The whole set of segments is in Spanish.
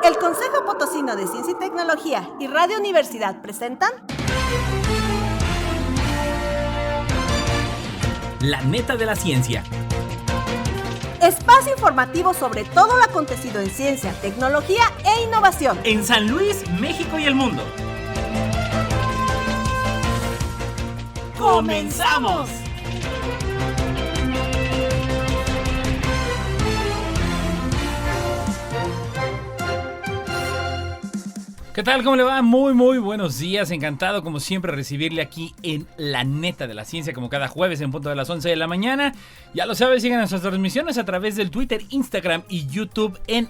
El Consejo Potosino de Ciencia y Tecnología y Radio Universidad presentan La Neta de la Ciencia. Espacio informativo sobre todo lo acontecido en ciencia, tecnología e innovación En San Luis, México y el mundo. ¡Comenzamos! ¿Qué tal? ¿Cómo le va? Muy buenos días. Encantado como siempre recibirle aquí en La Neta de la Ciencia, como cada jueves en punto de las 11 de la mañana. Ya lo sabes, sigan nuestras transmisiones a través del Twitter, Instagram y YouTube en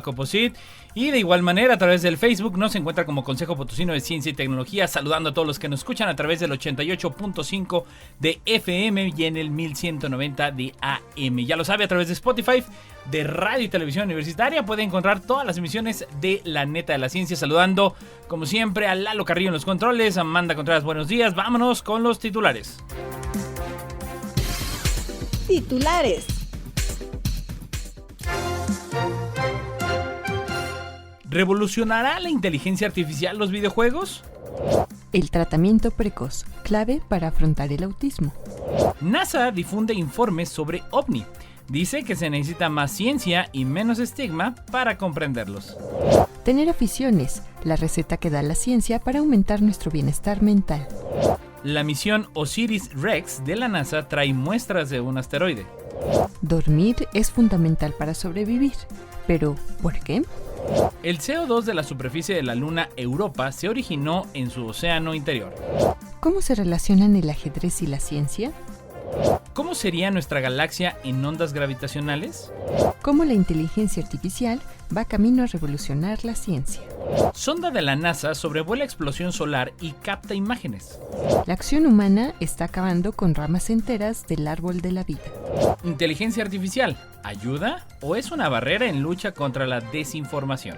@Coposit. Y de igual manera a través del Facebook nos encuentra como Consejo Potosino de Ciencia y Tecnología, saludando a todos los que nos escuchan a través del 88.5 de FM y en el 1190 de AM. Ya lo sabe, a través de Spotify, de Radio y Televisión Universitaria puede encontrar todas las emisiones de La Neta de la Ciencia. Saludando como siempre a Lalo Carrillo en los controles, Amanda Contreras, buenos días. Vámonos con los titulares. titulares. ¿Revolucionará la inteligencia artificial los videojuegos? El tratamiento precoz, clave para afrontar el autismo. NASA difunde informes sobre OVNI. Dice que se necesita más ciencia y menos estigma para comprenderlos. Tener aficiones, la receta que da la ciencia para aumentar nuestro bienestar mental. La misión OSIRIS-REx de la NASA trae muestras de un asteroide. Dormir es fundamental para sobrevivir. Pero, ¿por qué? El CO2 de la superficie de la Luna Europa se originó en su océano interior. ¿Cómo se relacionan el ajedrez y la ciencia? ¿Cómo sería nuestra galaxia en ondas gravitacionales? ¿Cómo la inteligencia artificial va camino a revolucionar la ciencia? Sonda de la NASA sobrevuela explosión solar y capta imágenes. La acción humana está acabando con ramas enteras del árbol de la vida. ¿Inteligencia artificial ayuda o es una barrera en lucha contra la desinformación?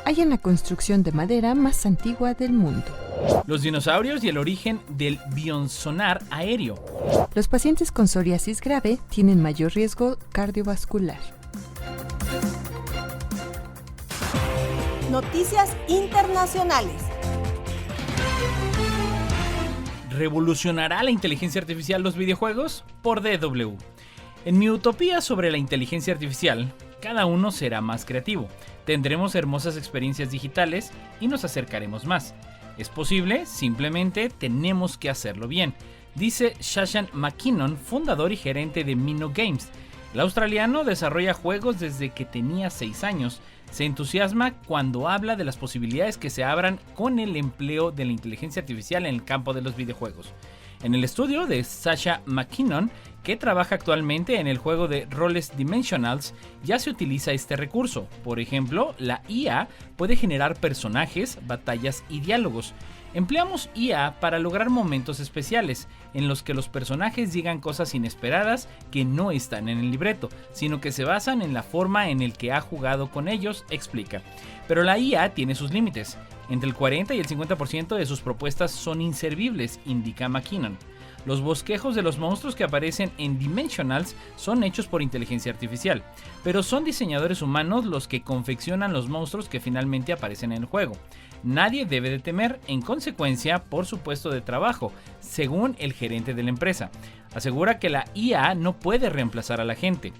Hallan la construcción de madera más antigua del mundo. Los dinosaurios y el origen del bionsonar aéreo. Los pacientes con psoriasis grave tienen mayor riesgo cardiovascular. Noticias internacionales. ¿Revolucionará la inteligencia artificial los videojuegos? Por DW. En mi utopía sobre la inteligencia artificial, cada uno será más creativo, tendremos hermosas experiencias digitales y nos acercaremos más. ¿Es posible? Simplemente tenemos que hacerlo bien, dice Shashank McKinnon, fundador y gerente de Mino Games. El australiano desarrolla juegos desde que tenía 6 años. Se entusiasma cuando habla de las posibilidades que se abran con el empleo de la inteligencia artificial en el campo de los videojuegos. En el estudio de Sasha McKinnon, que trabaja actualmente en el juego de roles Dimensionals, ya se utiliza este recurso. Por ejemplo, la IA puede generar personajes, batallas y diálogos. Empleamos IA para lograr momentos especiales, en los que los personajes digan cosas inesperadas que no están en el libreto, sino que se basan en la forma en el que ha jugado con ellos, explica. Pero la IA tiene sus límites. Entre el 40 y el 50% de sus propuestas son inservibles, indica McKinnon. Los bosquejos de los monstruos que aparecen en Dimensionals son hechos por inteligencia artificial, pero son diseñadores humanos los que confeccionan los monstruos que finalmente aparecen en el juego. Nadie debe de temer, en consecuencia, por su puesto de trabajo, según el gerente de la empresa. Asegura que la IA no puede reemplazar a la gente.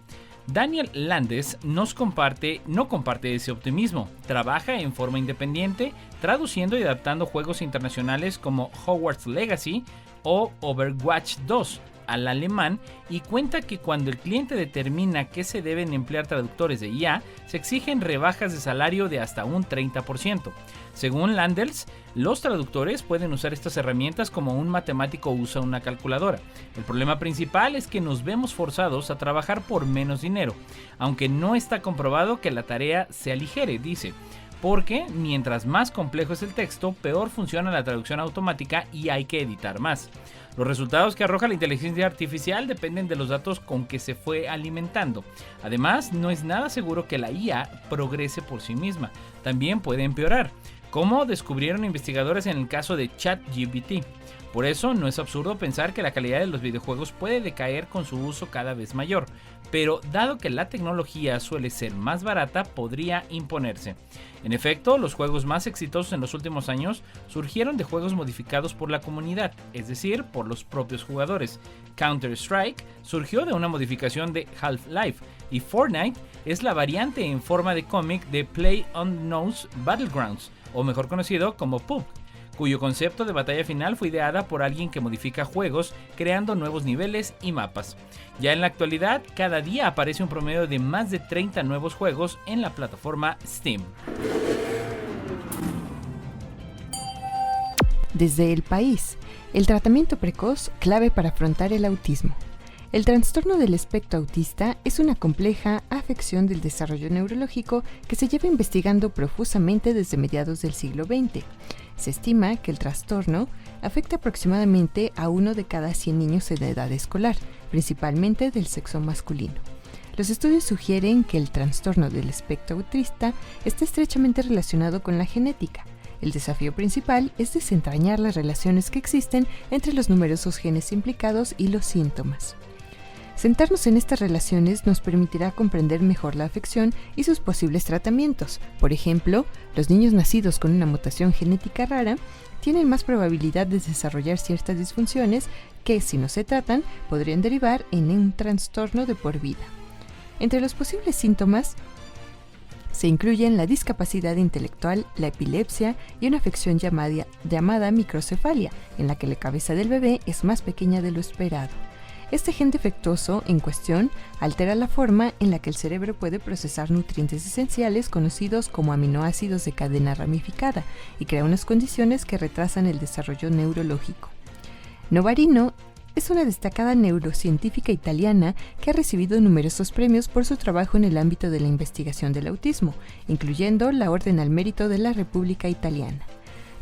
Daniel Landes no comparte ese optimismo. Trabaja en forma independiente, traduciendo y adaptando juegos internacionales como Hogwarts Legacy o Overwatch 2 al alemán, y cuenta que cuando el cliente determina que se deben emplear traductores de IA, se exigen rebajas de salario de hasta un 30%. Según Landers, los traductores pueden usar estas herramientas como un matemático usa una calculadora. El problema principal es que nos vemos forzados a trabajar por menos dinero, aunque no está comprobado que la tarea se aligere, dice. Porque mientras más complejo es el texto, peor funciona la traducción automática y hay que editar más. Los resultados que arroja la inteligencia artificial dependen de los datos con que se fue alimentando. Además, no es nada seguro que la IA progrese por sí misma. También puede empeorar, como descubrieron investigadores en el caso de ChatGPT. Por eso no es absurdo pensar que la calidad de los videojuegos puede decaer con su uso cada vez mayor, pero dado que la tecnología suele ser más barata, podría imponerse. En efecto, los juegos más exitosos en los últimos años surgieron de juegos modificados por la comunidad, es decir, por los propios jugadores. Counter-Strike surgió de una modificación de Half-Life, y Fortnite es la variante en forma de cómic de PlayerUnknown's Battlegrounds, o mejor conocido como PUBG, cuyo concepto de batalla final fue ideada por alguien que modifica juegos creando nuevos niveles y mapas. Ya en la actualidad, cada día aparece un promedio de más de 30 nuevos juegos en la plataforma Steam. Desde el país, el tratamiento precoz clave para afrontar el autismo. El trastorno del espectro autista es una compleja afección del desarrollo neurológico que se lleva investigando profusamente desde mediados del siglo XX. Se estima que el trastorno afecta aproximadamente a 1 de cada 100 niños en edad escolar, principalmente del sexo masculino. Los estudios sugieren que el trastorno del espectro autista está estrechamente relacionado con la genética. El desafío principal es desentrañar las relaciones que existen entre los numerosos genes implicados y los síntomas. Centrarnos en estas relaciones nos permitirá comprender mejor la afección y sus posibles tratamientos. Por ejemplo, los niños nacidos con una mutación genética rara tienen más probabilidad de desarrollar ciertas disfunciones que, si no se tratan, podrían derivar en un trastorno de por vida. Entre los posibles síntomas se incluyen la discapacidad intelectual, la epilepsia y una afección llamada microcefalia, en la que la cabeza del bebé es más pequeña de lo esperado. Este gen defectuoso en cuestión altera la forma en la que el cerebro puede procesar nutrientes esenciales conocidos como aminoácidos de cadena ramificada y crea unas condiciones que retrasan el desarrollo neurológico. Novarino es una destacada neurocientífica italiana que ha recibido numerosos premios por su trabajo en el ámbito de la investigación del autismo, incluyendo la Orden al Mérito de la República Italiana.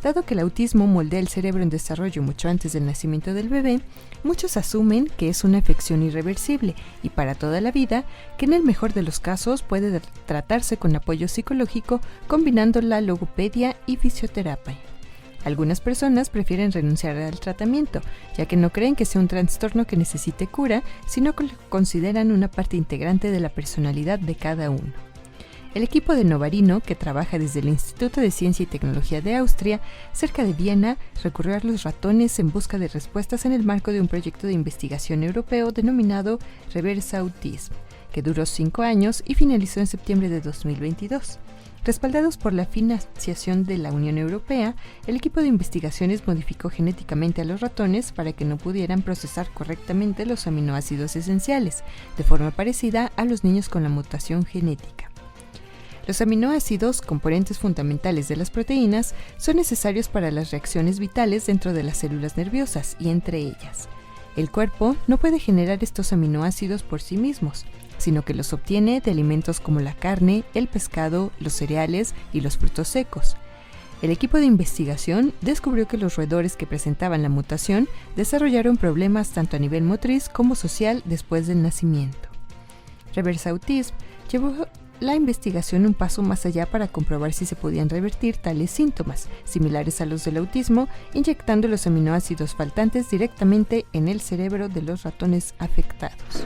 Dado que el autismo moldea el cerebro en desarrollo mucho antes del nacimiento del bebé, muchos asumen que es una afección irreversible y para toda la vida, que en el mejor de los casos puede tratarse con apoyo psicológico combinando la logopedia y fisioterapia. Algunas personas prefieren renunciar al tratamiento, ya que no creen que sea un trastorno que necesite cura, sino que lo consideran una parte integrante de la personalidad de cada uno. El equipo de Novarino, que trabaja desde el Instituto de Ciencia y Tecnología de Austria, cerca de Viena, recurrió a los ratones en busca de respuestas en el marco de un proyecto de investigación europeo denominado Reverse Autism, que duró 5 años y finalizó en septiembre de 2022. Respaldados por la financiación de la Unión Europea, el equipo de investigaciones modificó genéticamente a los ratones para que no pudieran procesar correctamente los aminoácidos esenciales, de forma parecida a los niños con la mutación genética. Los aminoácidos, componentes fundamentales de las proteínas, son necesarios para las reacciones vitales dentro de las células nerviosas y entre ellas. El cuerpo no puede generar estos aminoácidos por sí mismos, sino que los obtiene de alimentos como la carne, el pescado, los cereales y los frutos secos. El equipo de investigación descubrió que los roedores que presentaban la mutación desarrollaron problemas tanto a nivel motriz como social después del nacimiento. Reverse Autism llevó la investigación un paso más allá para comprobar si se podían revertir tales síntomas, similares a los del autismo, inyectando los aminoácidos faltantes directamente en el cerebro de los ratones afectados.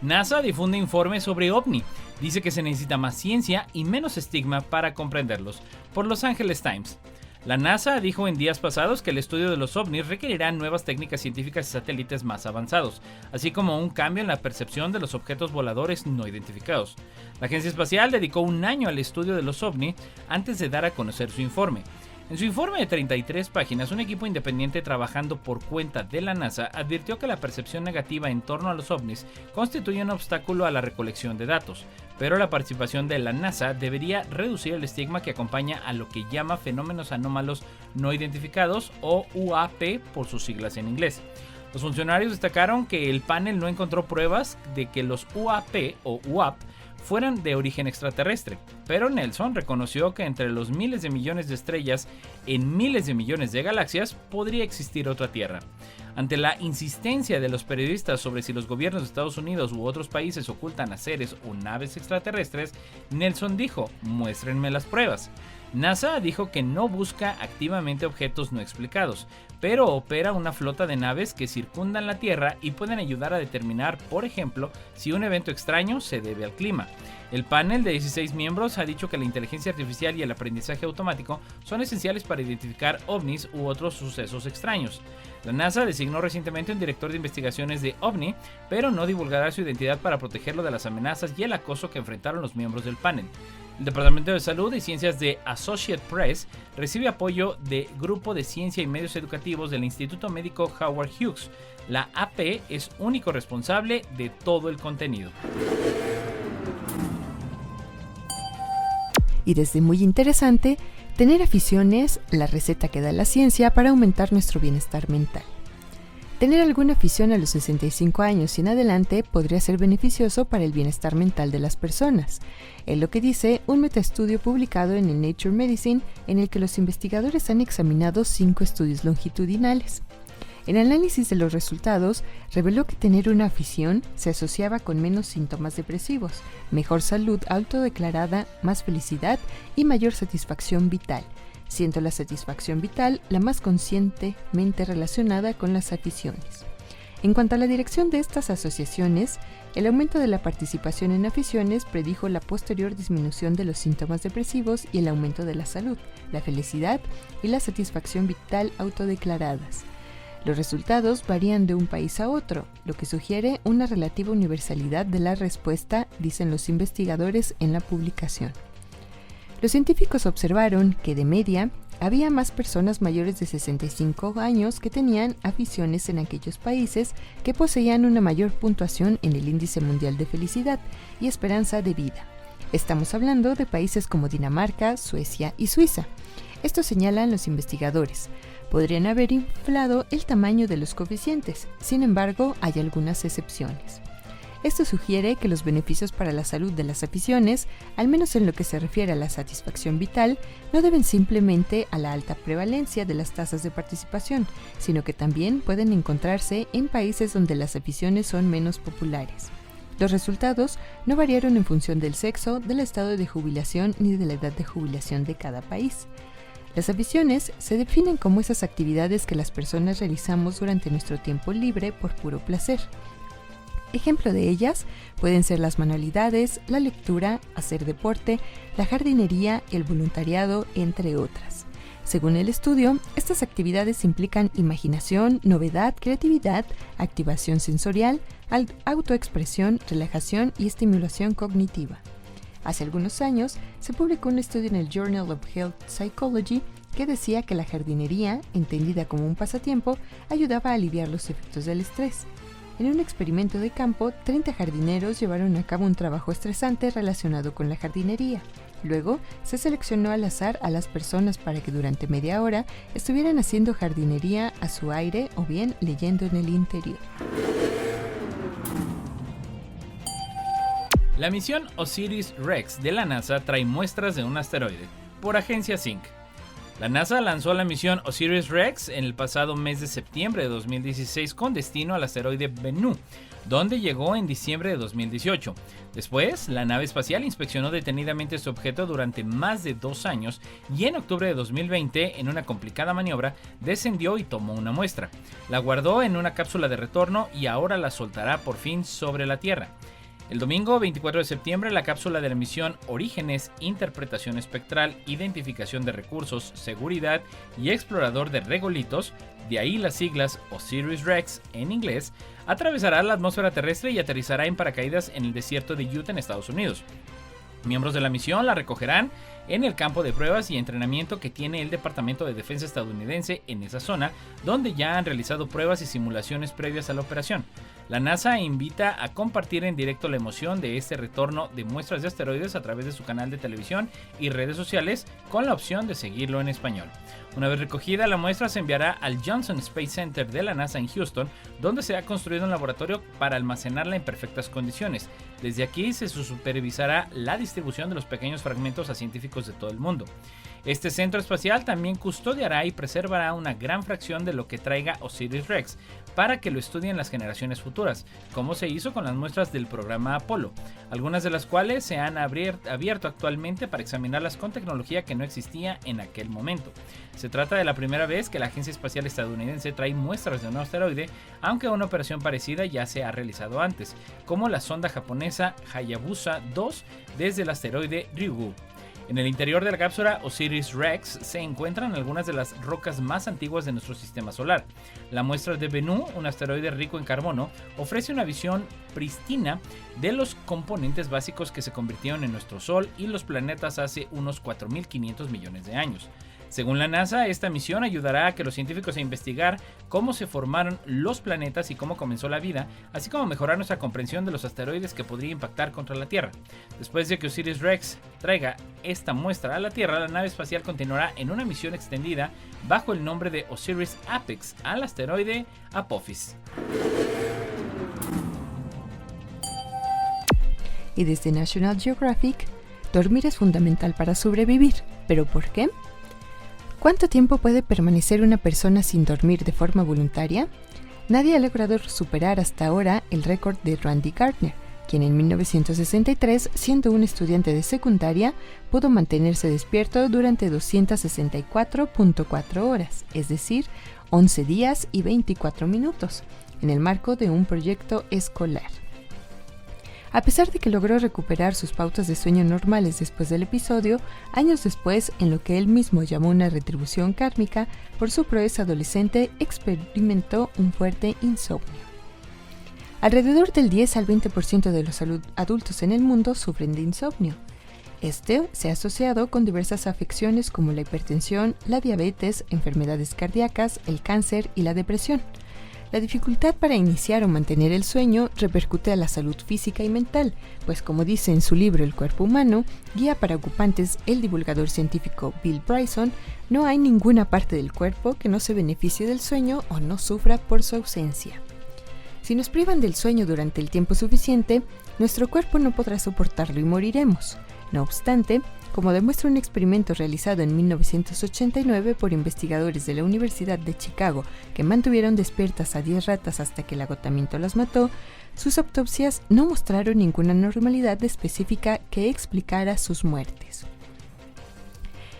NASA difunde informes sobre OVNI. Dice que se necesita más ciencia y menos estigma para comprenderlos. Por Los Angeles Times. La NASA dijo en días pasados que el estudio de los ovnis requerirá nuevas técnicas científicas y satélites más avanzados, así como un cambio en la percepción de los objetos voladores no identificados. La Agencia Espacial dedicó un año al estudio de los ovni antes de dar a conocer su informe. En su informe de 33 páginas, un equipo independiente trabajando por cuenta de la NASA advirtió que la percepción negativa en torno a los ovnis constituye un obstáculo a la recolección de datos, pero la participación de la NASA debería reducir el estigma que acompaña a lo que llama fenómenos anómalos no identificados o UAP por sus siglas en inglés. Los funcionarios destacaron que el panel no encontró pruebas de que los UAP o UAP fueran de origen extraterrestre, pero Nelson reconoció que entre los miles de millones de estrellas en miles de millones de galaxias podría existir otra Tierra. Ante la insistencia de los periodistas sobre si los gobiernos de Estados Unidos u otros países ocultan a seres o naves extraterrestres, Nelson dijo: "Muéstrenme las pruebas". NASA dijo que no busca activamente objetos no explicados, pero opera una flota de naves que circundan la Tierra y pueden ayudar a determinar, por ejemplo, si un evento extraño se debe al clima. El panel de 16 miembros ha dicho que la inteligencia artificial y el aprendizaje automático son esenciales para identificar ovnis u otros sucesos extraños. La NASA designó recientemente un director de investigaciones de OVNI, pero no divulgará su identidad para protegerlo de las amenazas y el acoso que enfrentaron los miembros del panel. El Departamento de Salud y Ciencias de Associated Press recibe apoyo de Grupo de Ciencia y Medios Educativos del Instituto Médico Howard Hughes. La AP es único responsable de todo el contenido. Y desde muy interesante, tener aficiones, la receta que da la ciencia para aumentar nuestro bienestar mental. Tener alguna afición a los 65 años y en adelante podría ser beneficioso para el bienestar mental de las personas. Es lo que dice un metaestudio publicado en el Nature Medicine, en el que los investigadores han examinado 5 estudios longitudinales. El análisis de los resultados reveló que tener una afición se asociaba con menos síntomas depresivos, mejor salud autodeclarada, más felicidad y mayor satisfacción vital, siendo la satisfacción vital la más conscientemente relacionada con las aficiones. En cuanto a la dirección de estas asociaciones, el aumento de la participación en aficiones predijo la posterior disminución de los síntomas depresivos y el aumento de la salud, la felicidad y la satisfacción vital autodeclaradas. Los resultados varían de un país a otro, lo que sugiere una relativa universalidad de la respuesta, dicen los investigadores en la publicación. Los científicos observaron que, de media, había más personas mayores de 65 años que tenían aficiones en aquellos países que poseían una mayor puntuación en el Índice Mundial de Felicidad y Esperanza de Vida. Estamos hablando de países como Dinamarca, Suecia y Suiza. Esto señalan los investigadores. Podrían haber inflado el tamaño de los coeficientes, sin embargo, hay algunas excepciones. Esto sugiere que los beneficios para la salud de las aficiones, al menos en lo que se refiere a la satisfacción vital, no deben simplemente a la alta prevalencia de las tasas de participación, sino que también pueden encontrarse en países donde las aficiones son menos populares. Los resultados no variaron en función del sexo, del estado de jubilación ni de la edad de jubilación de cada país. Las aficiones se definen como esas actividades que las personas realizamos durante nuestro tiempo libre por puro placer. Ejemplo de ellas pueden ser las manualidades, la lectura, hacer deporte, la jardinería, el voluntariado, entre otras. Según el estudio, estas actividades implican imaginación, novedad, creatividad, activación sensorial, autoexpresión, relajación y estimulación cognitiva. Hace algunos años se publicó un estudio en el Journal of Health Psychology que decía que la jardinería, entendida como un pasatiempo, ayudaba a aliviar los efectos del estrés. En un experimento de campo, 30 jardineros llevaron a cabo un trabajo estresante relacionado con la jardinería. Luego, se seleccionó al azar a las personas para que durante media hora estuvieran haciendo jardinería a su aire o bien leyendo en el interior. La misión OSIRIS-REx de la NASA trae muestras de un asteroide, por Agencia Sync. La NASA lanzó la misión OSIRIS-REx en el pasado mes de septiembre de 2016 con destino al asteroide Bennu, donde llegó en diciembre de 2018. Después, la nave espacial inspeccionó detenidamente este objeto durante más de 2 años y en octubre de 2020, en una complicada maniobra, descendió y tomó una muestra. La guardó en una cápsula de retorno y ahora la soltará por fin sobre la Tierra. El domingo 24 de septiembre, la cápsula de la misión Orígenes, Interpretación Espectral, Identificación de Recursos, Seguridad y Explorador de Regolitos, de ahí las siglas OSIRIS-REx en inglés, atravesará la atmósfera terrestre y aterrizará en paracaídas en el desierto de Utah en Estados Unidos. Miembros de la misión la recogerán en el campo de pruebas y entrenamiento que tiene el Departamento de Defensa estadounidense en esa zona, donde ya han realizado pruebas y simulaciones previas a la operación. La NASA invita a compartir en directo la emoción de este retorno de muestras de asteroides a través de su canal de televisión y redes sociales, con la opción de seguirlo en español. Una vez recogida, la muestra se enviará al Johnson Space Center de la NASA en Houston, donde se ha construido un laboratorio para almacenarla en perfectas condiciones. Desde aquí se supervisará la distribución de los pequeños fragmentos a científicos de todo el mundo. Este centro espacial también custodiará y preservará una gran fracción de lo que traiga OSIRIS-REx, para que lo estudien las generaciones futuras, como se hizo con las muestras del programa Apolo, algunas de las cuales se han abierto actualmente para examinarlas con tecnología que no existía en aquel momento. Se trata de la primera vez que la Agencia Espacial Estadounidense trae muestras de un asteroide, aunque una operación parecida ya se ha realizado antes, como la sonda japonesa Hayabusa 2 desde el asteroide Ryugu. En el interior de la cápsula OSIRIS-REx se encuentran algunas de las rocas más antiguas de nuestro sistema solar. La muestra de Bennu, un asteroide rico en carbono, ofrece una visión prístina de los componentes básicos que se convirtieron en nuestro Sol y los planetas hace unos 4.500 millones de años. Según la NASA, esta misión ayudará a que los científicos a investigar cómo se formaron los planetas y cómo comenzó la vida, así como mejorar nuestra comprensión de los asteroides que podría impactar contra la Tierra. Después de que OSIRIS-REx traiga esta muestra a la Tierra, la nave espacial continuará en una misión extendida bajo el nombre de OSIRIS-APEX al asteroide Apophis. Y desde National Geographic, dormir es fundamental para sobrevivir. ¿Pero por qué? ¿Cuánto tiempo puede permanecer una persona sin dormir de forma voluntaria? Nadie ha logrado superar hasta ahora el récord de Randy Gardner, quien en 1963, siendo un estudiante de secundaria, pudo mantenerse despierto durante 264.4 horas, es decir, 11 días y 24 minutos, en el marco de un proyecto escolar. A pesar de que logró recuperar sus pautas de sueño normales después del episodio, años después, en lo que él mismo llamó una retribución kármica por su proeza adolescente, experimentó un fuerte insomnio. Alrededor del 10 al 20% de los adultos en el mundo sufren de insomnio. Este se ha asociado con diversas afecciones como la hipertensión, la diabetes, enfermedades cardíacas, el cáncer y la depresión. La dificultad para iniciar o mantener el sueño repercute a la salud física y mental, pues como dice en su libro El cuerpo humano, guía para ocupantes, el divulgador científico Bill Bryson, no hay ninguna parte del cuerpo que no se beneficie del sueño o no sufra por su ausencia. Si nos privan del sueño durante el tiempo suficiente, nuestro cuerpo no podrá soportarlo y moriremos. No obstante, como demuestra un experimento realizado en 1989 por investigadores de la Universidad de Chicago que mantuvieron despiertas a 10 ratas hasta que el agotamiento las mató, sus autopsias no mostraron ninguna anormalidad específica que explicara sus muertes.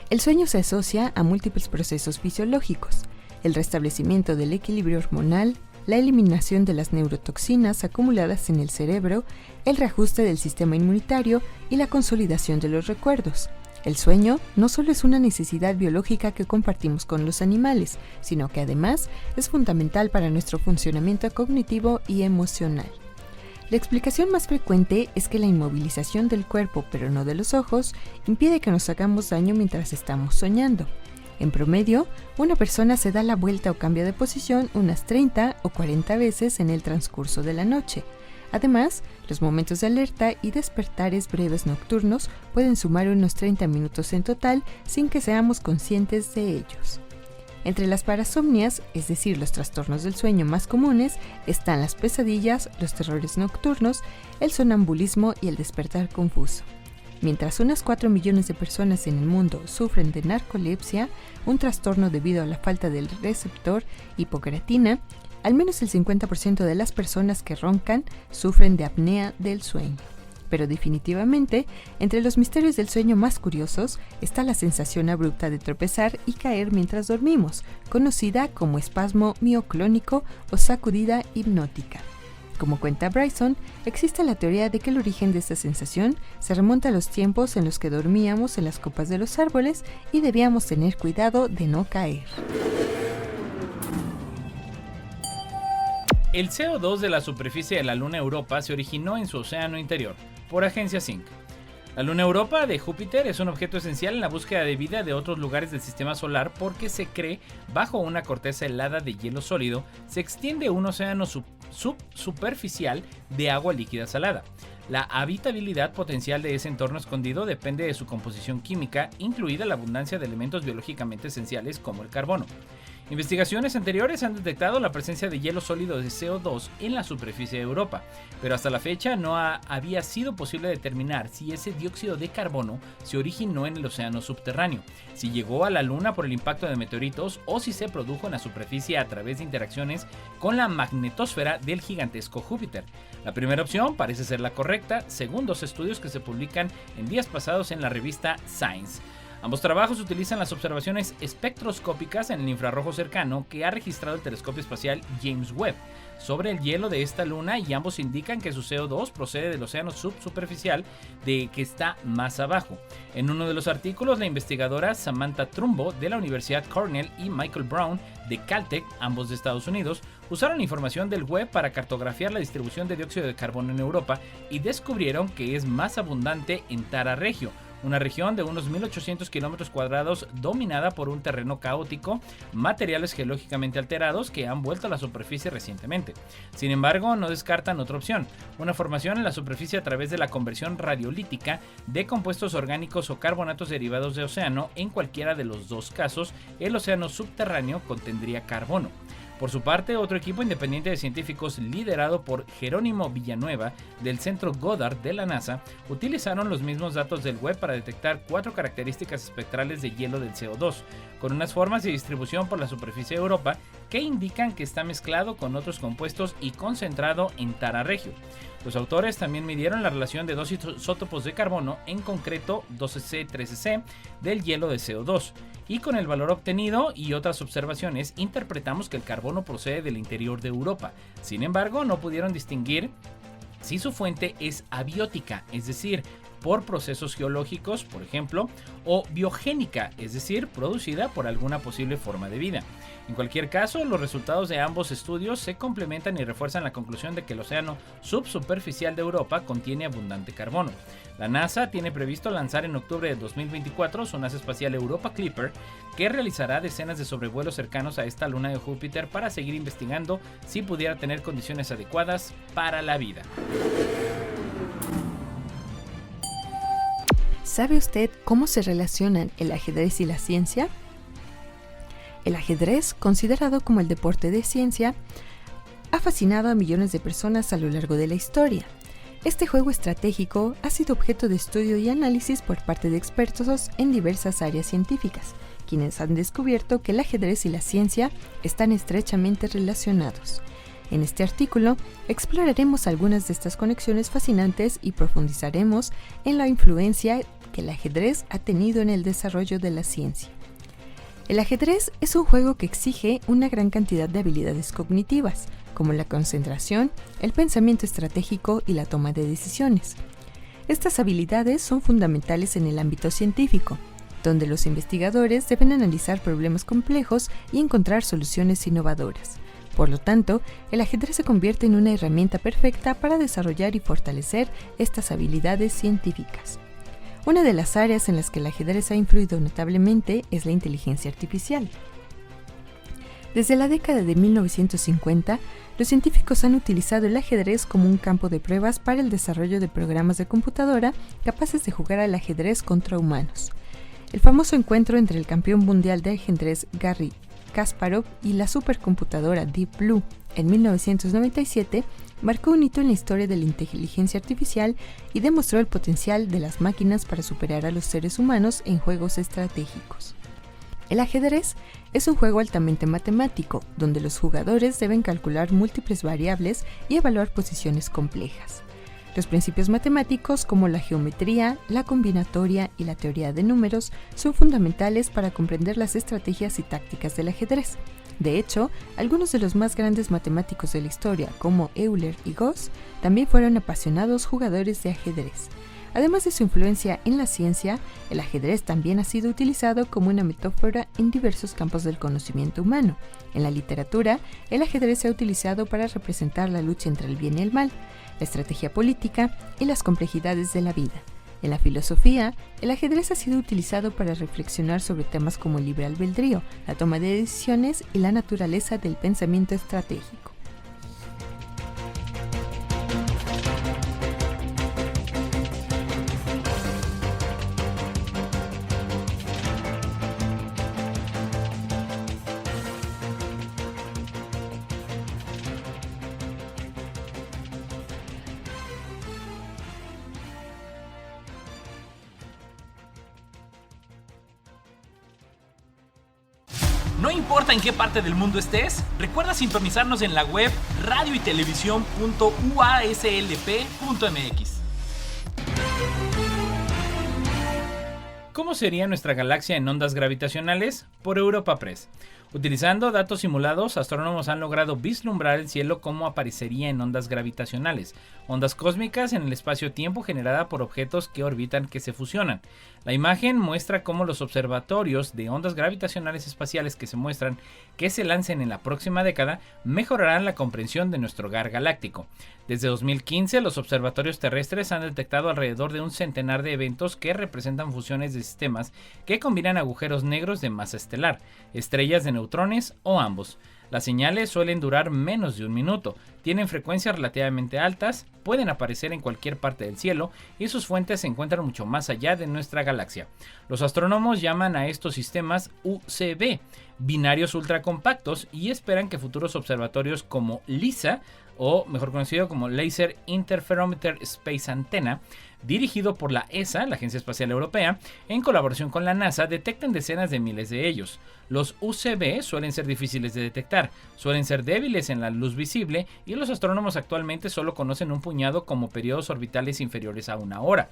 El sueño se asocia a múltiples procesos fisiológicos: el restablecimiento del equilibrio hormonal, la eliminación de las neurotoxinas acumuladas en el cerebro, el reajuste del sistema inmunitario y la consolidación de los recuerdos. El sueño no solo es una necesidad biológica que compartimos con los animales, sino que además es fundamental para nuestro funcionamiento cognitivo y emocional. La explicación más frecuente es que la inmovilización del cuerpo, pero no de los ojos, impide que nos hagamos daño mientras estamos soñando. En promedio, una persona se da la vuelta o cambia de posición unas 30 o 40 veces en el transcurso de la noche. Además, los momentos de alerta y despertares breves nocturnos pueden sumar unos 30 minutos en total sin que seamos conscientes de ellos. Entre las parasomnias, es decir, los trastornos del sueño más comunes, están las pesadillas, los terrores nocturnos, el sonambulismo y el despertar confuso. Mientras unas 4 millones de personas en el mundo sufren de narcolepsia, un trastorno debido a la falta del receptor hipocreatina, al menos el 50% de las personas que roncan sufren de apnea del sueño. Pero definitivamente, entre los misterios del sueño más curiosos está la sensación abrupta de tropezar y caer mientras dormimos, conocida como espasmo mioclónico o sacudida hipnótica. Como cuenta Bryson, existe la teoría de que el origen de esta sensación se remonta a los tiempos en los que dormíamos en las copas de los árboles y debíamos tener cuidado de no caer. El CO2 de la superficie de la Luna Europa se originó en su océano interior, por Agencia Zinc. La Luna Europa de Júpiter es un objeto esencial en la búsqueda de vida de otros lugares del sistema solar porque se cree, bajo una corteza helada de hielo sólido, se extiende un océano subsuperficial de agua líquida salada. La habitabilidad potencial de ese entorno escondido depende de su composición química, incluida la abundancia de elementos biológicamente esenciales como el carbono. Investigaciones anteriores han detectado la presencia de hielo sólido de CO2 en la superficie de Europa, pero hasta la fecha no había sido posible determinar si ese dióxido de carbono se originó en el océano subterráneo, si llegó a la Luna por el impacto de meteoritos o si se produjo en la superficie a través de interacciones con la magnetosfera del gigantesco Júpiter. La primera opción parece ser la correcta, según dos estudios que se publican en días pasados en la revista Science. Ambos trabajos utilizan las observaciones espectroscópicas en el infrarrojo cercano que ha registrado el telescopio espacial James Webb sobre el hielo de esta luna, y ambos indican que su CO2 procede del océano subsuperficial que está más abajo. En uno de los artículos, la investigadora Samantha Trumbo de la Universidad Cornell y Michael Brown de Caltech, ambos de Estados Unidos, usaron información del Webb para cartografiar la distribución de dióxido de carbono en Europa y descubrieron que es más abundante en Tara Regio, una región de unos 1.800 kilómetros cuadrados dominada por un terreno caótico, materiales geológicamente alterados que han vuelto a la superficie recientemente. Sin embargo, no descartan otra opción, una formación en la superficie a través de la conversión radiolítica de compuestos orgánicos o carbonatos derivados de océano. En cualquiera de los dos casos, el océano subterráneo contendría carbono. Por su parte, otro equipo independiente de científicos liderado por Jerónimo Villanueva del Centro Goddard de la NASA utilizaron los mismos datos del Webb para detectar 4 características espectrales de hielo del CO2, con unas formas de distribución por la superficie de Europa que indican que está mezclado con otros compuestos y concentrado en Tara Regio. Los autores también midieron la relación de dos isótopos de carbono, en concreto 12C-13C, del hielo de CO2, y con el valor obtenido y otras observaciones interpretamos que el carbono procede del interior de Europa. Sin embargo, no pudieron distinguir si su fuente es abiótica, es decir, por procesos geológicos, por ejemplo, o biogénica, es decir, producida por alguna posible forma de vida. En cualquier caso, los resultados de ambos estudios se complementan y refuerzan la conclusión de que el océano subsuperficial de Europa contiene abundante carbono. La NASA tiene previsto lanzar en octubre de 2024 su nave espacial Europa Clipper, que realizará decenas de sobrevuelos cercanos a esta luna de Júpiter para seguir investigando si pudiera tener condiciones adecuadas para la vida. ¿Sabe usted cómo se relacionan el ajedrez y la ciencia? El ajedrez, considerado como el deporte de ciencia, ha fascinado a millones de personas a lo largo de la historia. Este juego estratégico ha sido objeto de estudio y análisis por parte de expertos en diversas áreas científicas, quienes han descubierto que el ajedrez y la ciencia están estrechamente relacionados. En este artículo exploraremos algunas de estas conexiones fascinantes y profundizaremos en la influencia que el ajedrez ha tenido en el desarrollo de la ciencia. El ajedrez es un juego que exige una gran cantidad de habilidades cognitivas, como la concentración, el pensamiento estratégico y la toma de decisiones. Estas habilidades son fundamentales en el ámbito científico, donde los investigadores deben analizar problemas complejos y encontrar soluciones innovadoras. Por lo tanto, el ajedrez se convierte en una herramienta perfecta para desarrollar y fortalecer estas habilidades científicas. Una de las áreas en las que el ajedrez ha influido notablemente es la inteligencia artificial. Desde la década de 1950, los científicos han utilizado el ajedrez como un campo de pruebas para el desarrollo de programas de computadora capaces de jugar al ajedrez contra humanos. El famoso encuentro entre el campeón mundial de ajedrez Garry Kasparov y la supercomputadora Deep Blue en 1997 marcó un hito en la historia de la inteligencia artificial y demostró el potencial de las máquinas para superar a los seres humanos en juegos estratégicos. El ajedrez es un juego altamente matemático, donde los jugadores deben calcular múltiples variables y evaluar posiciones complejas. Los principios matemáticos como la geometría, la combinatoria y la teoría de números son fundamentales para comprender las estrategias y tácticas del ajedrez. De hecho, algunos de los más grandes matemáticos de la historia, como Euler y Gauss, también fueron apasionados jugadores de ajedrez. Además de su influencia en la ciencia, el ajedrez también ha sido utilizado como una metáfora en diversos campos del conocimiento humano. En la literatura, el ajedrez se ha utilizado para representar la lucha entre el bien y el mal, la estrategia política y las complejidades de la vida. En la filosofía, el ajedrez ha sido utilizado para reflexionar sobre temas como el libre albedrío, la toma de decisiones y la naturaleza del pensamiento estratégico. importa en qué parte del mundo estés, recuerda sintonizarnos en la web radioytelevisión.uaslp.mx. ¿Cómo sería nuestra galaxia en ondas gravitacionales? Por Europa Press. Utilizando datos simulados, astrónomos han logrado vislumbrar el cielo como aparecería en ondas gravitacionales, ondas cósmicas en el espacio-tiempo generada por objetos que orbitan que se fusionan. La imagen muestra cómo los observatorios de ondas gravitacionales espaciales que se lancen en la próxima década mejorarán la comprensión de nuestro hogar galáctico. Desde 2015, los observatorios terrestres han detectado alrededor de un centenar de eventos que representan fusiones de sistemas que combinan agujeros negros de masa estelar, estrellas de neutrones o ambos. Las señales suelen durar menos de un minuto, tienen frecuencias relativamente altas, pueden aparecer en cualquier parte del cielo y sus fuentes se encuentran mucho más allá de nuestra galaxia. Los astrónomos llaman a estos sistemas UCB, binarios ultracompactos, y esperan que futuros observatorios como LISA, o mejor conocido como Laser Interferometer Space Antenna, dirigido por la ESA, la Agencia Espacial Europea, en colaboración con la NASA, detecten decenas de miles de ellos. Los UCB suelen ser difíciles de detectar, suelen ser débiles en la luz visible y los astrónomos actualmente solo conocen un puñado como periodos orbitales inferiores a una hora.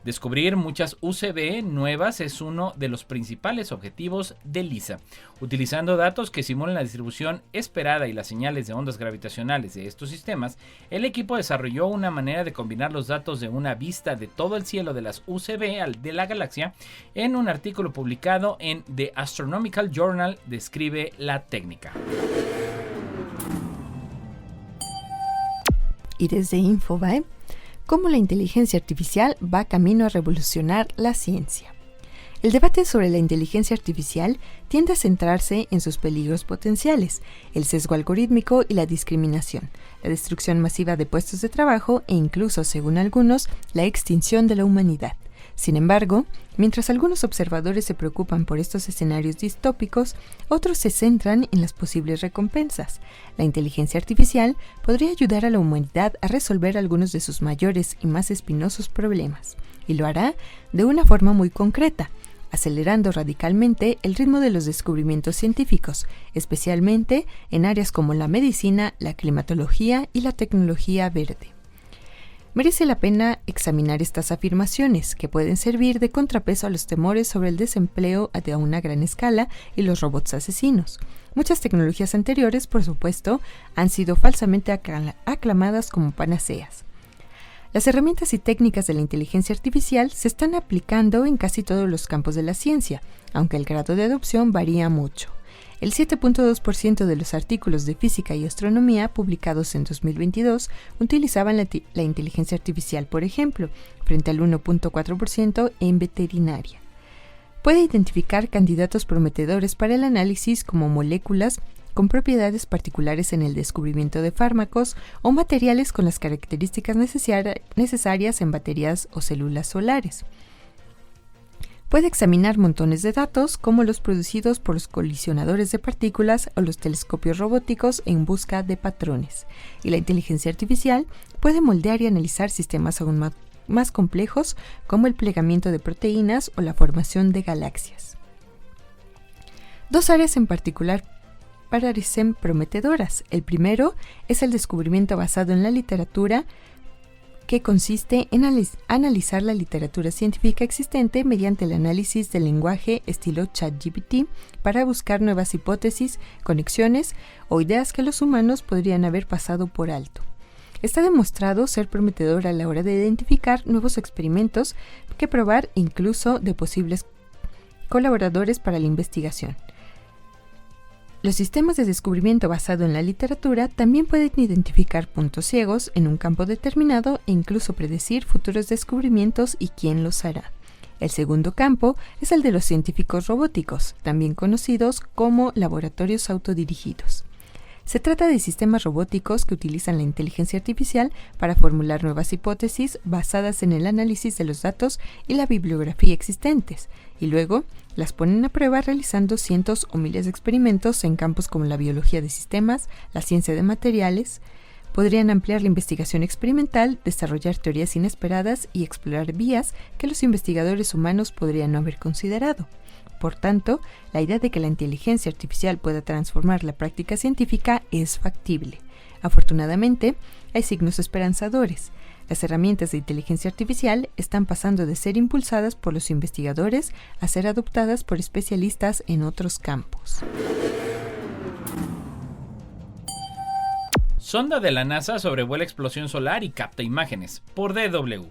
Descubrir muchas UCB nuevas es uno de los principales objetivos de LISA. Utilizando datos que simulan la distribución esperada y las señales de ondas gravitacionales de estos sistemas, el equipo desarrolló una manera de combinar los datos de una vista de todo el cielo de las UCB de la galaxia. En un artículo publicado en The Astronomical Journal describe la técnica. Y desde Infobae, cómo la inteligencia artificial va camino a revolucionar la ciencia. El debate sobre la inteligencia artificial tiende a centrarse en sus peligros potenciales, el sesgo algorítmico y la discriminación, la destrucción masiva de puestos de trabajo e incluso, según algunos, la extinción de la humanidad. Sin embargo, mientras algunos observadores se preocupan por estos escenarios distópicos, otros se centran en las posibles recompensas. La inteligencia artificial podría ayudar a la humanidad a resolver algunos de sus mayores y más espinosos problemas, y lo hará de una forma muy concreta, acelerando radicalmente el ritmo de los descubrimientos científicos, especialmente en áreas como la medicina, la climatología y la tecnología verde. Merece la pena examinar estas afirmaciones, que pueden servir de contrapeso a los temores sobre el desempleo a una gran escala y los robots asesinos. Muchas tecnologías anteriores, por supuesto, han sido falsamente aclamadas como panaceas. Las herramientas y técnicas de la inteligencia artificial se están aplicando en casi todos los campos de la ciencia, aunque el grado de adopción varía mucho. El 7.2% de los artículos de física y astronomía publicados en 2022 utilizaban la inteligencia artificial, por ejemplo, frente al 1.4% en veterinaria. Puede identificar candidatos prometedores para el análisis como moléculas con propiedades particulares en el descubrimiento de fármacos o materiales con las características necesarias en baterías o células solares. Puede examinar montones de datos como los producidos por los colisionadores de partículas o los telescopios robóticos en busca de patrones. Y la inteligencia artificial puede moldear y analizar sistemas aún más complejos como el plegamiento de proteínas o la formación de galaxias. Dos áreas en particular parecen prometedoras. El primero es el descubrimiento basado en la literatura, que consiste en analizar la literatura científica existente mediante el análisis del lenguaje estilo ChatGPT para buscar nuevas hipótesis, conexiones o ideas que los humanos podrían haber pasado por alto. Está demostrado ser prometedor a la hora de identificar nuevos experimentos que probar incluso de posibles colaboradores para la investigación. Los sistemas de descubrimiento basado en la literatura también pueden identificar puntos ciegos en un campo determinado e incluso predecir futuros descubrimientos y quién los hará. El segundo campo es el de los científicos robóticos, también conocidos como laboratorios autodirigidos. Se trata de sistemas robóticos que utilizan la inteligencia artificial para formular nuevas hipótesis basadas en el análisis de los datos y la bibliografía existentes, y luego las ponen a prueba realizando cientos o miles de experimentos en campos como la biología de sistemas, la ciencia de materiales. Podrían ampliar la investigación experimental, desarrollar teorías inesperadas y explorar vías que los investigadores humanos podrían no haber considerado. Por tanto, la idea de que la inteligencia artificial pueda transformar la práctica científica es factible. Afortunadamente, hay signos esperanzadores. Las herramientas de inteligencia artificial están pasando de ser impulsadas por los investigadores a ser adoptadas por especialistas en otros campos. Sonda de la NASA sobrevuela explosión solar y capta imágenes, por DW.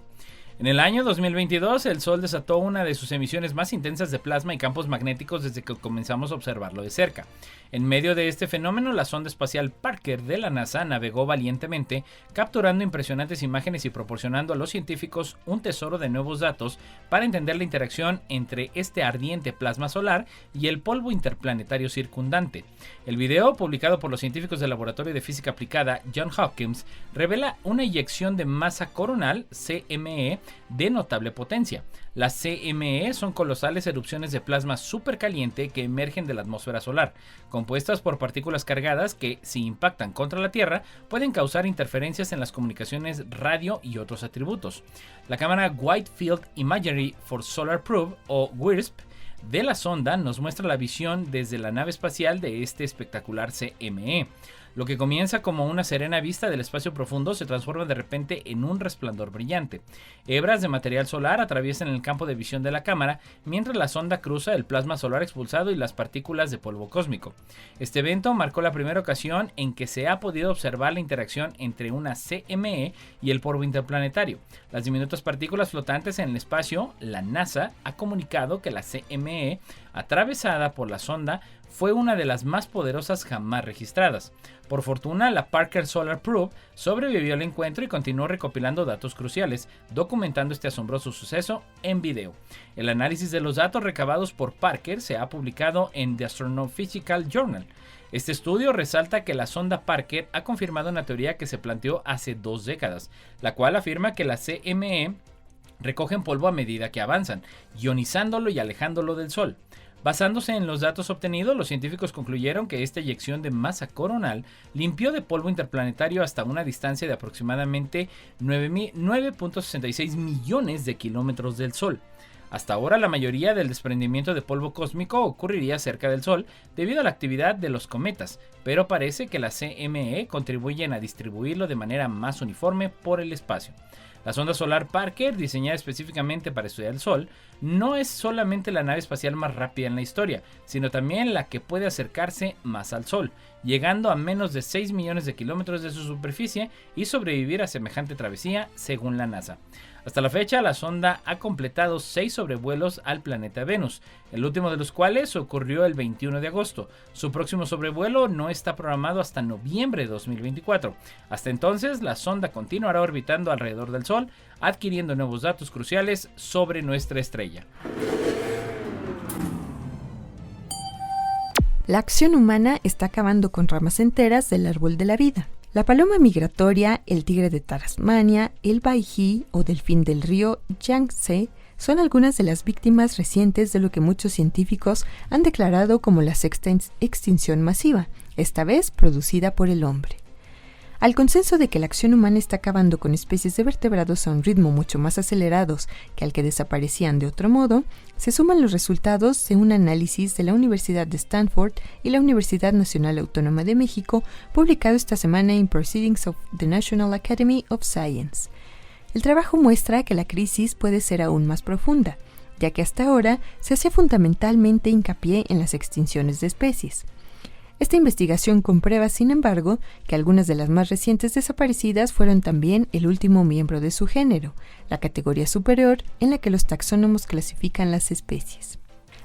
En el año 2022, el Sol desató una de sus emisiones más intensas de plasma y campos magnéticos desde que comenzamos a observarlo de cerca. En medio de este fenómeno, la sonda espacial Parker de la NASA navegó valientemente, capturando impresionantes imágenes y proporcionando a los científicos un tesoro de nuevos datos para entender la interacción entre este ardiente plasma solar y el polvo interplanetario circundante. El video, publicado por los científicos del Laboratorio de Física Aplicada Johns Hopkins, revela una eyección de masa coronal, CME, de notable potencia. Las CME son colosales erupciones de plasma supercaliente que emergen de la atmósfera solar, compuestas por partículas cargadas que, si impactan contra la Tierra, pueden causar interferencias en las comunicaciones radio y otros atributos. La cámara Wide Field Imagery for Solar Probe, o WIRSP, de la sonda nos muestra la visión desde la nave espacial de este espectacular CME. Lo que comienza como una serena vista del espacio profundo se transforma de repente en un resplandor brillante. Hebras de material solar atraviesan el campo de visión de la cámara mientras la sonda cruza el plasma solar expulsado y las partículas de polvo cósmico. Este evento marcó la primera ocasión en que se ha podido observar la interacción entre una CME y el polvo interplanetario. Las diminutas partículas flotantes en el espacio, la NASA ha comunicado que la CME atravesada por la sonda fue una de las más poderosas jamás registradas. Por fortuna, la Parker Solar Probe sobrevivió al encuentro y continuó recopilando datos cruciales, documentando este asombroso suceso en video. El análisis de los datos recabados por Parker se ha publicado en The Astrophysical Journal. Este estudio resalta que la sonda Parker ha confirmado una teoría que se planteó hace 2 décadas, la cual afirma que las CME recogen polvo a medida que avanzan, ionizándolo y alejándolo del Sol. Basándose en los datos obtenidos, los científicos concluyeron que esta eyección de masa coronal limpió de polvo interplanetario hasta una distancia de aproximadamente 9.66 millones de kilómetros del Sol. Hasta ahora, la mayoría del desprendimiento de polvo cósmico ocurriría cerca del Sol debido a la actividad de los cometas, pero parece que las CME contribuyen a distribuirlo de manera más uniforme por el espacio. La sonda solar Parker, diseñada específicamente para estudiar el Sol, no es solamente la nave espacial más rápida en la historia, sino también la que puede acercarse más al Sol, llegando a menos de 6 millones de kilómetros de su superficie y sobrevivir a semejante travesía, según la NASA. Hasta la fecha, la sonda ha completado 6 sobrevuelos al planeta Venus, el último de los cuales ocurrió el 21 de agosto. Su próximo sobrevuelo no está programado hasta noviembre de 2024. Hasta entonces, la sonda continuará orbitando alrededor del Sol, adquiriendo nuevos datos cruciales sobre nuestra estrella. La acción humana está acabando con ramas enteras del árbol de la vida. La paloma migratoria, el tigre de Tasmania, el baiji o delfín del río Yangtze son algunas de las víctimas recientes de lo que muchos científicos han declarado como la sexta extinción masiva, esta vez producida por el hombre. Al consenso de que la acción humana está acabando con especies de vertebrados a un ritmo mucho más acelerados que al que desaparecían de otro modo, se suman los resultados de un análisis de la Universidad de Stanford y la Universidad Nacional Autónoma de México, publicado esta semana en Proceedings of the National Academy of Science. El trabajo muestra que la crisis puede ser aún más profunda, ya que hasta ahora se hacía fundamentalmente hincapié en las extinciones de especies. Esta investigación comprueba, sin embargo, que algunas de las más recientes desaparecidas fueron también el último miembro de su género, la categoría superior en la que los taxónomos clasifican las especies.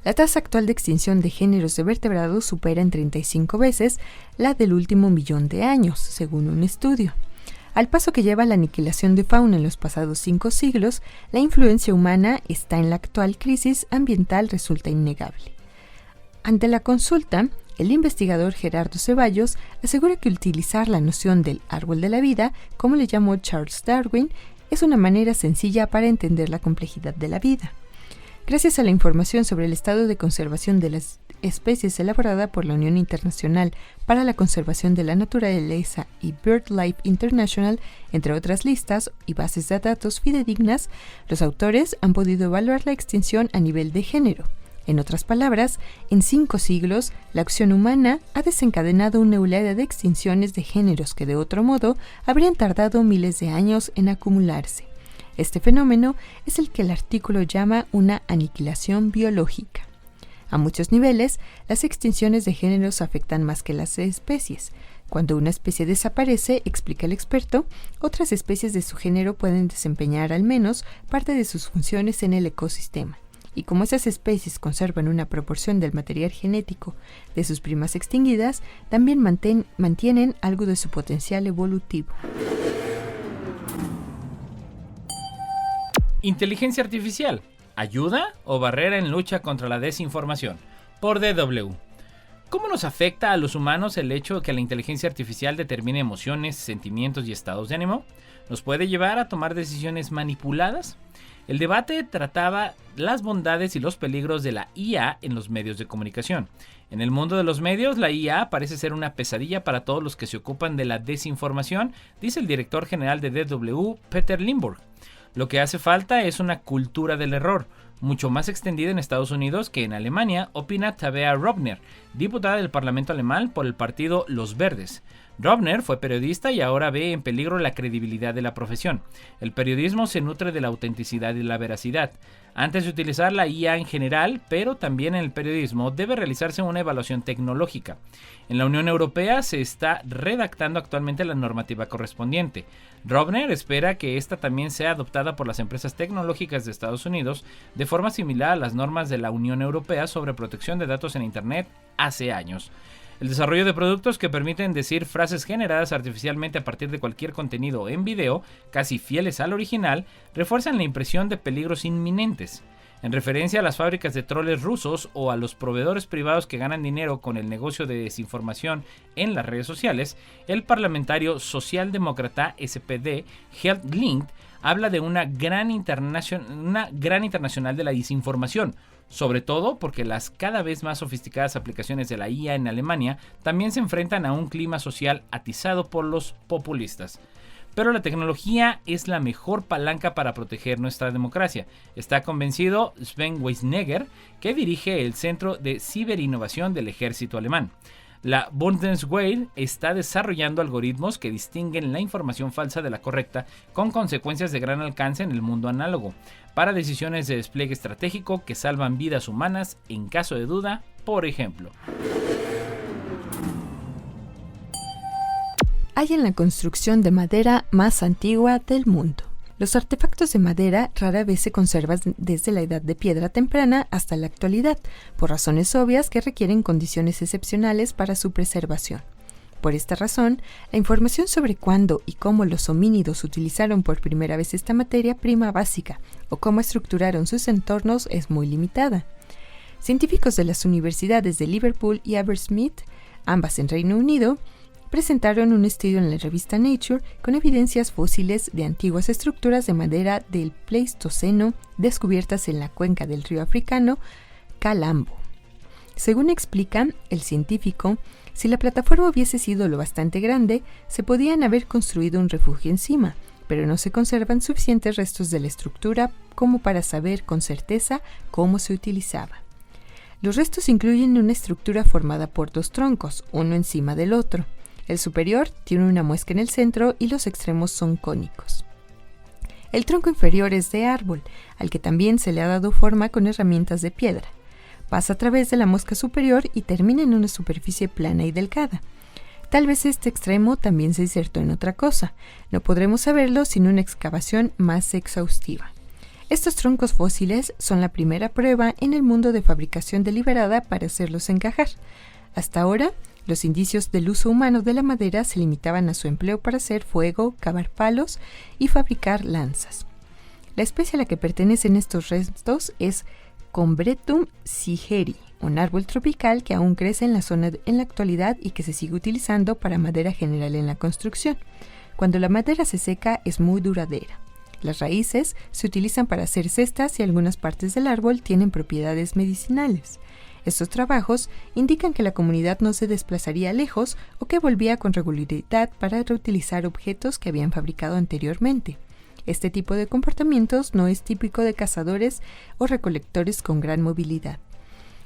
La tasa actual de extinción de géneros de vertebrados supera en 35 veces la del último millón de años, según un estudio. Al paso que lleva la aniquilación de fauna en los pasados 5 siglos, la influencia humana está en la actual crisis ambiental resulta innegable. Ante la consulta, el investigador Gerardo Ceballos asegura que utilizar la noción del árbol de la vida, como le llamó Charles Darwin, es una manera sencilla para entender la complejidad de la vida. Gracias a la información sobre el estado de conservación de las especies elaborada por la Unión Internacional para la Conservación de la Naturaleza y BirdLife International, entre otras listas y bases de datos fidedignas, los autores han podido evaluar la extinción a nivel de género. En otras palabras, en 5 siglos, la acción humana ha desencadenado una oleada de extinciones de géneros que de otro modo habrían tardado miles de años en acumularse. Este fenómeno es el que el artículo llama una aniquilación biológica. A muchos niveles, las extinciones de géneros afectan más que las especies. Cuando una especie desaparece, explica el experto, otras especies de su género pueden desempeñar al menos parte de sus funciones en el ecosistema. Y como esas especies conservan una proporción del material genético de sus primas extinguidas, también mantienen algo de su potencial evolutivo. Inteligencia artificial, ¿ayuda o barrera en lucha contra la desinformación? Por DW. ¿Cómo nos afecta a los humanos el hecho de que la inteligencia artificial determine emociones, sentimientos y estados de ánimo? ¿Nos puede llevar a tomar decisiones manipuladas? El debate trataba las bondades y los peligros de la IA en los medios de comunicación. En el mundo de los medios, la IA parece ser una pesadilla para todos los que se ocupan de la desinformación, dice el director general de DW, Peter Limburg. Lo que hace falta es una cultura del error, mucho más extendida en Estados Unidos que en Alemania, opina Tabea Robner, diputada del Parlamento alemán por el partido Los Verdes. Robner fue periodista y ahora ve en peligro la credibilidad de la profesión. El periodismo se nutre de la autenticidad y la veracidad. Antes de utilizar la IA en general, pero también en el periodismo, debe realizarse una evaluación tecnológica. En la Unión Europea se está redactando actualmente la normativa correspondiente. Robner espera que esta también sea adoptada por las empresas tecnológicas de Estados Unidos de forma similar a las normas de la Unión Europea sobre protección de datos en Internet hace años. El desarrollo de productos que permiten decir frases generadas artificialmente a partir de cualquier contenido en video, casi fieles al original, refuerzan la impresión de peligros inminentes. En referencia a las fábricas de troles rusos o a los proveedores privados que ganan dinero con el negocio de desinformación en las redes sociales, el parlamentario socialdemócrata SPD, Gerd Link, habla de una gran internacional de la desinformación, sobre todo porque las cada vez más sofisticadas aplicaciones de la IA en Alemania también se enfrentan a un clima social atizado por los populistas. Pero la tecnología es la mejor palanca para proteger nuestra democracia. Está convencido Sven Weisnegger, que dirige el Centro de Ciberinnovación del Ejército Alemán. La Bundeswehr está desarrollando algoritmos que distinguen la información falsa de la correcta, con consecuencias de gran alcance en el mundo análogo, para decisiones de despliegue estratégico que salvan vidas humanas en caso de duda, por ejemplo. Hay en la construcción de madera más antigua del mundo. Los artefactos de madera rara vez se conservan desde la edad de piedra temprana hasta la actualidad, por razones obvias que requieren condiciones excepcionales para su preservación. Por esta razón, la información sobre cuándo y cómo los homínidos utilizaron por primera vez esta materia prima básica o cómo estructuraron sus entornos es muy limitada. Científicos de las universidades de Liverpool y Aberystwyth, ambas en Reino Unido, presentaron un estudio en la revista Nature con evidencias fósiles de antiguas estructuras de madera del Pleistoceno descubiertas en la cuenca del río africano Kalambo. Según explica el científico, si la plataforma hubiese sido lo bastante grande, se podían haber construido un refugio encima, pero no se conservan suficientes restos de la estructura como para saber con certeza cómo se utilizaba. Los restos incluyen una estructura formada por 2 troncos, uno encima del otro. El superior tiene una muesca en el centro y los extremos son cónicos. El tronco inferior es de árbol, al que también se le ha dado forma con herramientas de piedra. Pasa a través de la muesca superior y termina en una superficie plana y delgada. Tal vez este extremo también se insertó en otra cosa. No podremos saberlo sin una excavación más exhaustiva. Estos troncos fósiles son la primera prueba en el mundo de fabricación deliberada para hacerlos encajar. Hasta ahora, los indicios del uso humano de la madera se limitaban a su empleo para hacer fuego, cavar palos y fabricar lanzas. La especie a la que pertenecen estos restos es Combretum sigeri, un árbol tropical que aún crece en la zona en la actualidad y que se sigue utilizando para madera general en la construcción. Cuando la madera se seca es muy duradera. Las raíces se utilizan para hacer cestas y algunas partes del árbol tienen propiedades medicinales. Estos trabajos indican que la comunidad no se desplazaría lejos o que volvía con regularidad para reutilizar objetos que habían fabricado anteriormente. Este tipo de comportamientos no es típico de cazadores o recolectores con gran movilidad.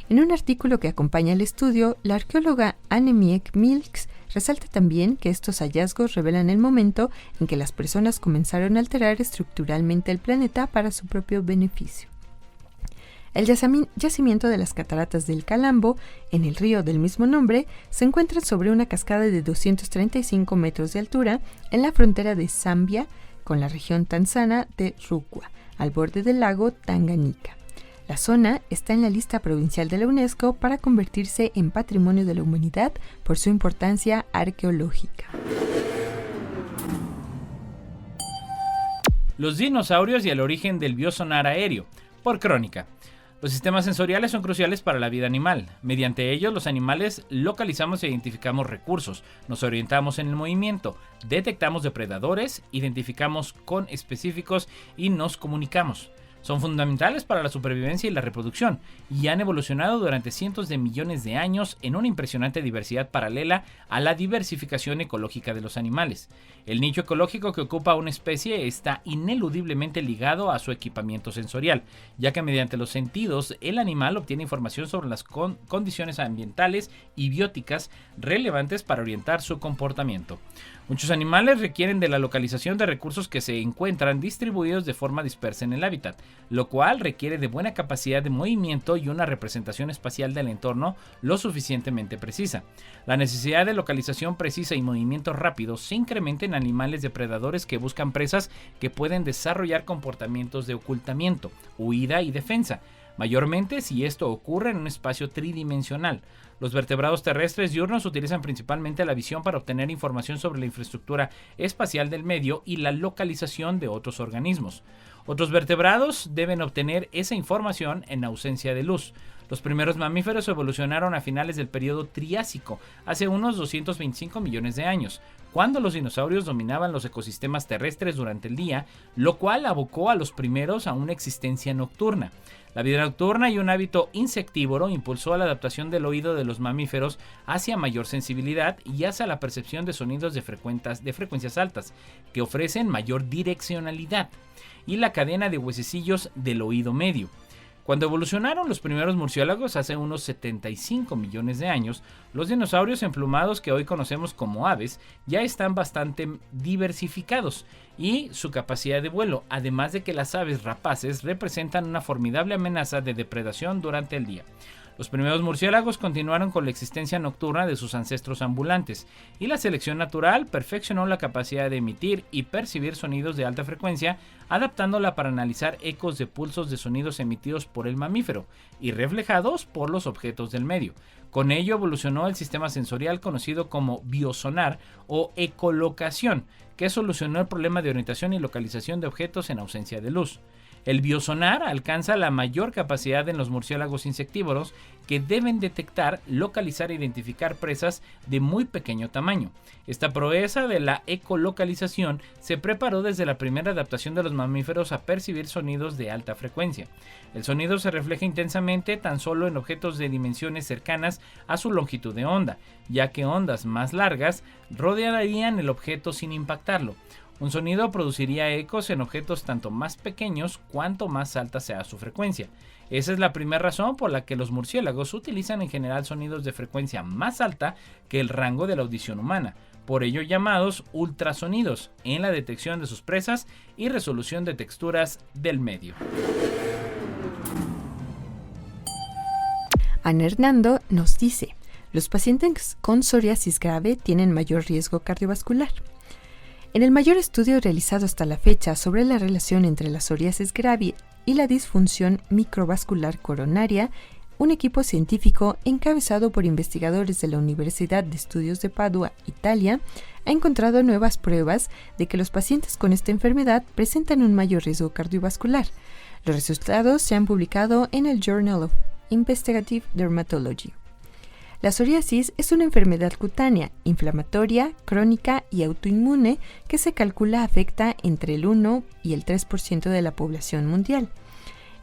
En un artículo que acompaña el estudio, la arqueóloga Annemiek Milks resalta también que estos hallazgos revelan el momento en que las personas comenzaron a alterar estructuralmente el planeta para su propio beneficio. El yacimiento de las cataratas del Calambo, en el río del mismo nombre, se encuentra sobre una cascada de 235 metros de altura en la frontera de Zambia con la región tanzana de Rukwa, al borde del lago Tanganyika. La zona está en la lista provincial de la UNESCO para convertirse en Patrimonio de la Humanidad por su importancia arqueológica. Los dinosaurios y el origen del biosonar aéreo, por Crónica. Los sistemas sensoriales son cruciales para la vida animal. Mediante ellos, los animales localizamos e identificamos recursos, nos orientamos en el movimiento, detectamos depredadores, identificamos con específicos y nos comunicamos. Son fundamentales para la supervivencia y la reproducción, y han evolucionado durante cientos de millones de años en una impresionante diversidad paralela a la diversificación ecológica de los animales. El nicho ecológico que ocupa una especie está ineludiblemente ligado a su equipamiento sensorial, ya que mediante los sentidos el animal obtiene información sobre las condiciones ambientales y bióticas relevantes para orientar su comportamiento. Muchos animales requieren de la localización de recursos que se encuentran distribuidos de forma dispersa en el hábitat, lo cual requiere de buena capacidad de movimiento y una representación espacial del entorno lo suficientemente precisa. La necesidad de localización precisa y movimiento rápido se incrementa en animales depredadores que buscan presas que pueden desarrollar comportamientos de ocultamiento, huida y defensa, mayormente si esto ocurre en un espacio tridimensional. Los vertebrados terrestres diurnos utilizan principalmente la visión para obtener información sobre la infraestructura espacial del medio y la localización de otros organismos. Otros vertebrados deben obtener esa información en ausencia de luz. Los primeros mamíferos evolucionaron a finales del periodo Triásico, hace unos 225 millones de años, cuando los dinosaurios dominaban los ecosistemas terrestres durante el día, lo cual abocó a los primeros a una existencia nocturna. La vida nocturna y un hábito insectívoro impulsó la adaptación del oído de los mamíferos hacia mayor sensibilidad y hacia la percepción de sonidos de frecuencias altas, que ofrecen mayor direccionalidad, y la cadena de huesecillos del oído medio. Cuando evolucionaron los primeros murciélagos hace unos 75 millones de años, los dinosaurios emplumados que hoy conocemos como aves ya están bastante diversificados y su capacidad de vuelo, además de que las aves rapaces representan una formidable amenaza de depredación durante el día. Los primeros murciélagos continuaron con la existencia nocturna de sus ancestros ambulantes, y la selección natural perfeccionó la capacidad de emitir y percibir sonidos de alta frecuencia, adaptándola para analizar ecos de pulsos de sonidos emitidos por el mamífero y reflejados por los objetos del medio. Con ello evolucionó el sistema sensorial conocido como biosonar o ecolocación, que solucionó el problema de orientación y localización de objetos en ausencia de luz. El biosonar alcanza la mayor capacidad en los murciélagos insectívoros, que deben detectar, localizar e identificar presas de muy pequeño tamaño. Esta proeza de la ecolocalización se preparó desde la primera adaptación de los mamíferos a percibir sonidos de alta frecuencia. El sonido se refleja intensamente tan solo en objetos de dimensiones cercanas a su longitud de onda, ya que ondas más largas rodearían el objeto sin impactarlo. Un sonido produciría ecos en objetos tanto más pequeños cuanto más alta sea su frecuencia. Esa es la primera razón por la que los murciélagos utilizan en general sonidos de frecuencia más alta que el rango de la audición humana, por ello llamados ultrasonidos, en la detección de sus presas y resolución de texturas del medio. Ana Hernando nos dice: los pacientes con psoriasis grave tienen mayor riesgo cardiovascular. En el mayor estudio realizado hasta la fecha sobre la relación entre la psoriasis grave y la disfunción microvascular coronaria, un equipo científico encabezado por investigadores de la Universidad de Estudios de Padua, Italia, ha encontrado nuevas pruebas de que los pacientes con esta enfermedad presentan un mayor riesgo cardiovascular. Los resultados se han publicado en el Journal of Investigative Dermatology. La psoriasis es una enfermedad cutánea, inflamatoria, crónica y autoinmune que se calcula afecta entre el 1 y el 3% de la población mundial.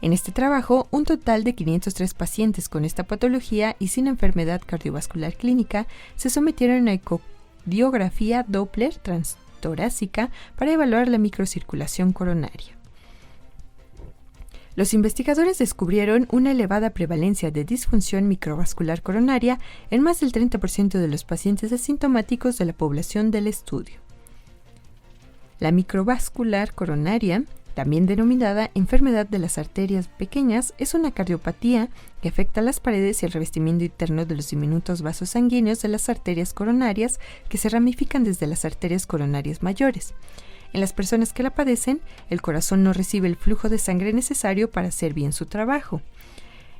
En este trabajo, un total de 503 pacientes con esta patología y sin enfermedad cardiovascular clínica se sometieron a ecodiografía Doppler transtorácica para evaluar la microcirculación coronaria. Los investigadores descubrieron una elevada prevalencia de disfunción microvascular coronaria en más del 30% de los pacientes asintomáticos de la población del estudio. La microvascular coronaria, también denominada enfermedad de las arterias pequeñas, es una cardiopatía que afecta las paredes y el revestimiento interno de los diminutos vasos sanguíneos de las arterias coronarias que se ramifican desde las arterias coronarias mayores. En las personas que la padecen, el corazón no recibe el flujo de sangre necesario para hacer bien su trabajo.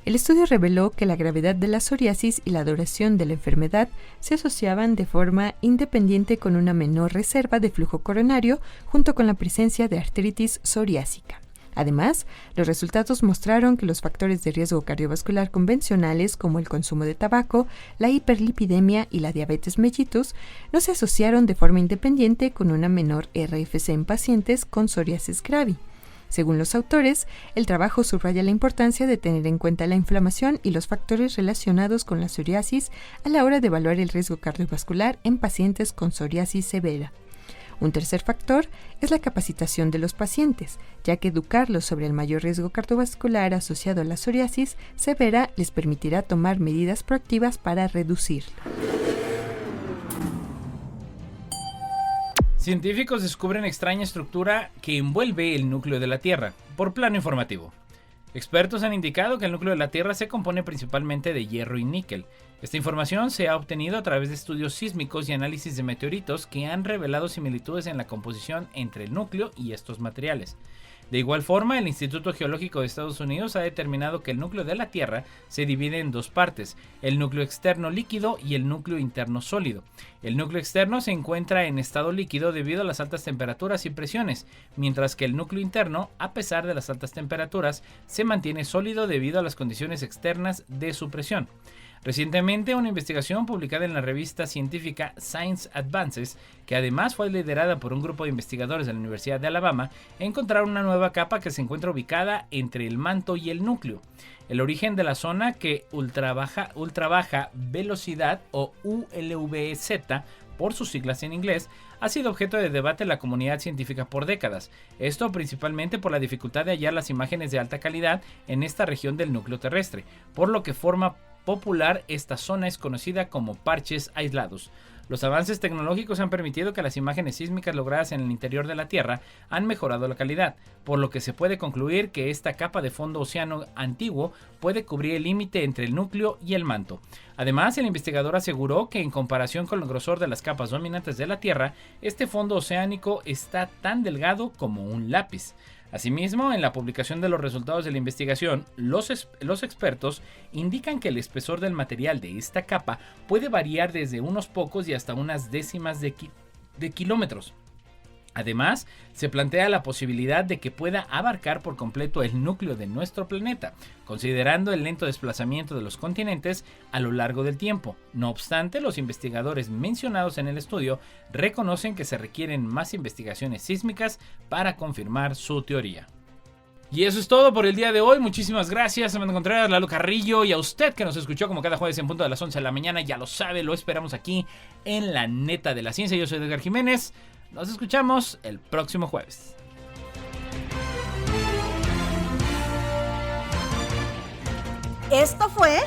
El estudio reveló que la gravedad de la psoriasis y la duración de la enfermedad se asociaban de forma independiente con una menor reserva de flujo coronario junto con la presencia de artritis psoriásica. Además, los resultados mostraron que los factores de riesgo cardiovascular convencionales como el consumo de tabaco, la hiperlipidemia y la diabetes mellitus no se asociaron de forma independiente con una menor RFC en pacientes con psoriasis grave. Según los autores, el trabajo subraya la importancia de tener en cuenta la inflamación y los factores relacionados con la psoriasis a la hora de evaluar el riesgo cardiovascular en pacientes con psoriasis severa. Un tercer factor es la capacitación de los pacientes, ya que educarlos sobre el mayor riesgo cardiovascular asociado a la psoriasis severa les permitirá tomar medidas proactivas para reducirlo. Científicos descubren extraña estructura que envuelve el núcleo de la Tierra. Por plano informativo. Expertos han indicado que el núcleo de la Tierra se compone principalmente de hierro y níquel. Esta información se ha obtenido a través de estudios sísmicos y análisis de meteoritos que han revelado similitudes en la composición entre el núcleo y estos materiales. De igual forma, el Instituto Geológico de Estados Unidos ha determinado que el núcleo de la Tierra se divide en dos partes, el núcleo externo líquido y el núcleo interno sólido. El núcleo externo se encuentra en estado líquido debido a las altas temperaturas y presiones, mientras que el núcleo interno, a pesar de las altas temperaturas, se mantiene sólido debido a las condiciones externas de su presión. Recientemente, una investigación publicada en la revista científica Science Advances, que además fue liderada por un grupo de investigadores de la Universidad de Alabama, encontraron una nueva capa que se encuentra ubicada entre el manto y el núcleo. El origen de la zona que ultra baja velocidad o ULVZ, por sus siglas en inglés, ha sido objeto de debate en la comunidad científica por décadas. Esto principalmente por la dificultad de hallar las imágenes de alta calidad en esta región del núcleo terrestre, por lo que forma popular esta zona es conocida como parches aislados. Los avances tecnológicos han permitido que las imágenes sísmicas logradas en el interior de la Tierra han mejorado la calidad, por lo que se puede concluir que esta capa de fondo océano antiguo puede cubrir el límite entre el núcleo y el manto. Además, el investigador aseguró que en comparación con el grosor de las capas dominantes de la Tierra, este fondo oceánico está tan delgado como un lápiz. Asimismo, en la publicación de los resultados de la investigación, los expertos indican que el espesor del material de esta capa puede variar desde unos pocos y hasta unas décimas de kilómetros. Además, se plantea la posibilidad de que pueda abarcar por completo el núcleo de nuestro planeta, considerando el lento desplazamiento de los continentes a lo largo del tiempo. No obstante, los investigadores mencionados en el estudio reconocen que se requieren más investigaciones sísmicas para confirmar su teoría. Y eso es todo por el día de hoy. Muchísimas gracias a Amanda Contreras, Lalo Carrillo y a usted que nos escuchó como cada jueves en punto de las 11 de la mañana. Ya lo sabe, lo esperamos aquí en La Neta de la Ciencia. Yo soy Edgar Jiménez. Nos escuchamos el próximo jueves. Esto fue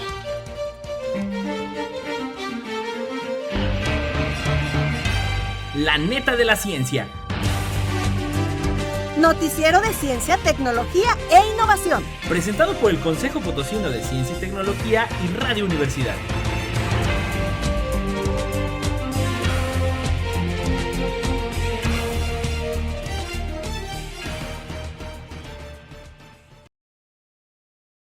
La Neta de la Ciencia. Noticiero de Ciencia, Tecnología e Innovación. Presentado por el Consejo Potosino de Ciencia y Tecnología y Radio Universidad.